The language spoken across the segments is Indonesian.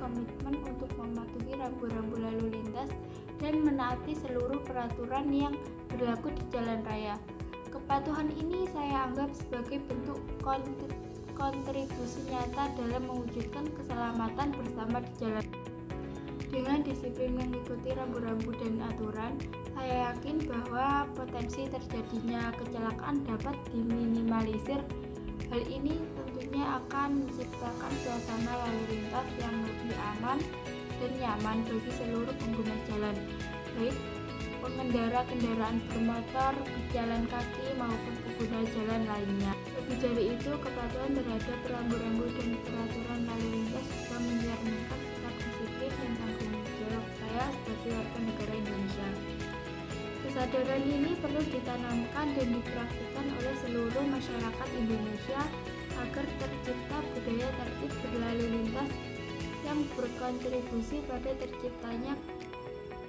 berkomitmen untuk mematuhi rambu-rambu lalu lintas dan menaati seluruh peraturan yang berlaku di jalan raya. Kepatuhan ini saya anggap sebagai bentuk kontribusi nyata dalam mewujudkan keselamatan bersama di jalan. Dengan disiplin mengikuti rambu-rambu dan aturan, saya yakin bahwa potensi terjadinya kecelakaan dapat diminimalisir. Hal ini tentunya akan menciptakan suasana lalu lintas yang lebih aman dan nyaman bagi seluruh pengguna jalan, baik pengendara kendaraan bermotor, pejalan kaki, maupun pengguna jalan lainnya. Lebih dari itu, kepatuhan terhadap rambu-rambu dan peraturan lalu lintas juga mencerminkan sikap disiplin dan tanggung jawab saya sebagai warga negara Indonesia. Kesadaran ini perlu ditanamkan dan dipraktikkan oleh seluruh masyarakat Indonesia agar tercipta budaya tertib berlalu lintas yang berkontribusi pada terciptanya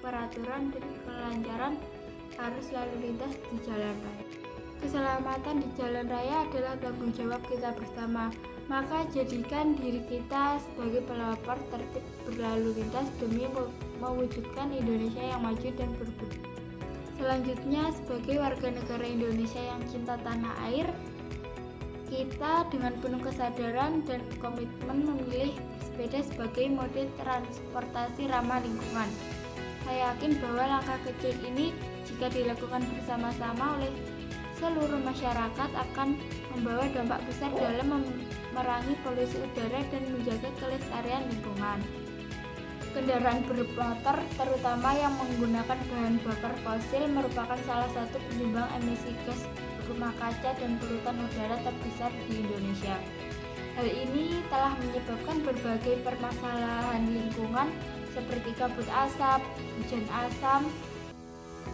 peraturan dan kelancaran arus lalu lintas di jalan raya. Keselamatan di jalan raya adalah tanggung jawab kita bersama, maka jadikan diri kita sebagai pelopor tertib berlalu lintas demi mewujudkan Indonesia yang maju dan berbudi. Selanjutnya, sebagai warga negara Indonesia yang cinta tanah air, kita dengan penuh kesadaran dan komitmen memilih sepeda sebagai mode transportasi ramah lingkungan. Saya yakin bahwa langkah kecil ini jika dilakukan bersama-sama oleh seluruh masyarakat akan membawa dampak besar dalam memerangi polusi udara dan menjaga kelestarian lingkungan. Kendaraan bermotor, terutama yang menggunakan bahan bakar fosil, merupakan salah satu penyumbang emisi gas rumah kaca dan polutan udara terbesar di Indonesia. Hal ini telah menyebabkan berbagai permasalahan lingkungan seperti kabut asap, hujan asam,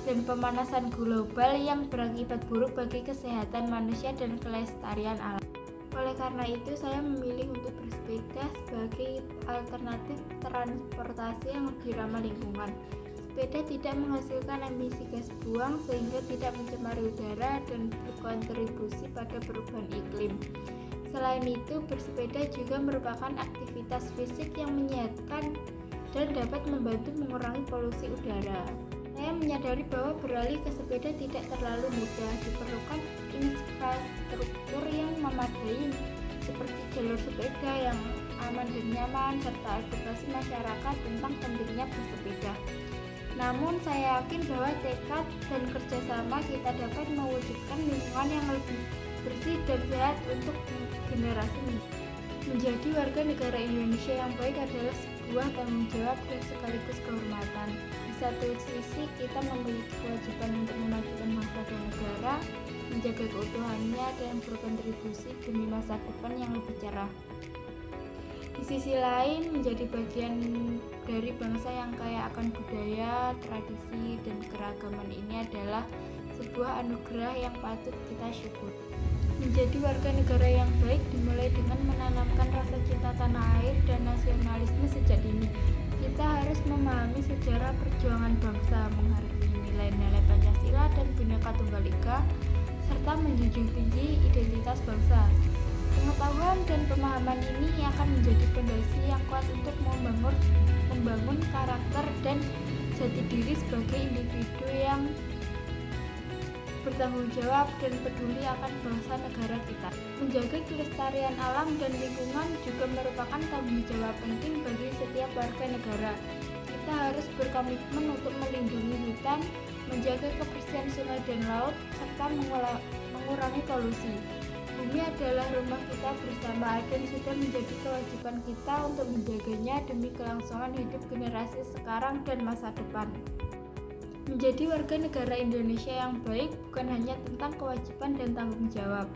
dan pemanasan global yang berakibat buruk bagi kesehatan manusia dan kelestarian alam. Oleh karena itu, saya memilih untuk bersepeda sebagai alternatif transportasi yang lebih ramah lingkungan. Sepeda tidak menghasilkan emisi gas buang sehingga tidak mencemari udara dan berkontribusi pada perubahan iklim. Selain itu, bersepeda juga merupakan aktivitas fisik yang menyehatkan dan dapat membantu mengurangi polusi udara. Saya menyadari bahwa beralih ke sepeda tidak terlalu mudah, diperlukan infrastruktur yang memadai seperti jalur sepeda yang aman dan nyaman, serta edukasi masyarakat tentang pentingnya bersepeda. Namun saya yakin bahwa tekad dan kerjasama kita dapat mewujudkan lingkungan yang lebih bersih dan sehat untuk generasi muda. Menjadi warga negara Indonesia yang baik adalah sebuah tanggung jawab dan sekaligus kehormatan. Di satu sisi kita memiliki kewajiban untuk memajukan bangsa dan negara, menjaga keutuhannya dan berkontribusi demi masa depan yang lebih cerah. Di sisi lain, menjadi bagian dari bangsa yang kaya akan budaya, tradisi, dan keragaman ini adalah sebuah anugerah yang patut kita syukuri. Menjadi warga negara yang baik dimulai dengan menanamkan rasa cinta tanah air dan nasionalisme sejak dini. Kita harus memahami sejarah perjuangan bangsa, menghargai nilai-nilai Pancasila dan Bhinneka Tunggal Ika, serta menjunjung tinggi identitas bangsa. Pengetahuan dan pemahaman ini akan menjadi fondasi yang kuat untuk membangun karakter dan jati diri sebagai individu yang bertanggung jawab dan peduli akan bangsa negara kita. Menjaga kelestarian alam dan lingkungan juga merupakan tanggung jawab penting bagi setiap warga negara. Kita harus berkomitmen untuk melindungi hutan, menjaga kebersihan sungai dan laut, serta mengurangi polusi. Bumi adalah rumah kita bersama dan sudah menjadi kewajiban kita untuk menjaganya demi kelangsungan hidup generasi sekarang dan masa depan. Menjadi warga negara Indonesia yang baik bukan hanya tentang kewajiban dan tanggung jawab,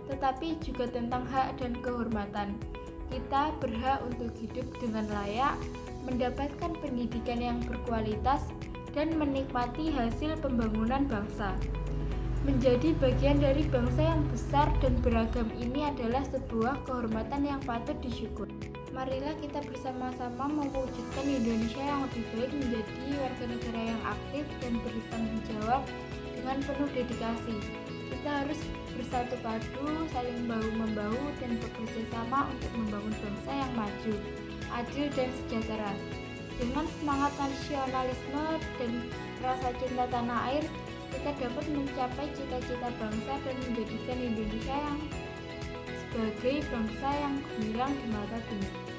tetapi juga tentang hak dan kehormatan. Kita berhak untuk hidup dengan layak, mendapatkan pendidikan yang berkualitas, dan menikmati hasil pembangunan bangsa. Menjadi bagian dari bangsa yang besar dan beragam ini adalah sebuah kehormatan yang patut disyukuri. Marilah kita bersama-sama mewujudkan Indonesia yang lebih baik, menjadi warga negara yang aktif dan bertanggung jawab dengan penuh dedikasi. Kita harus bersatu padu, saling bahu-membahu, dan bekerja sama untuk membangun bangsa yang maju. adil dan sejahtera. Dengan semangat nasionalisme dan rasa cinta tanah air, kita dapat mencapai cita-cita bangsa dan menjadikan Indonesia yang sebagai bangsa yang gemilang di mata dunia.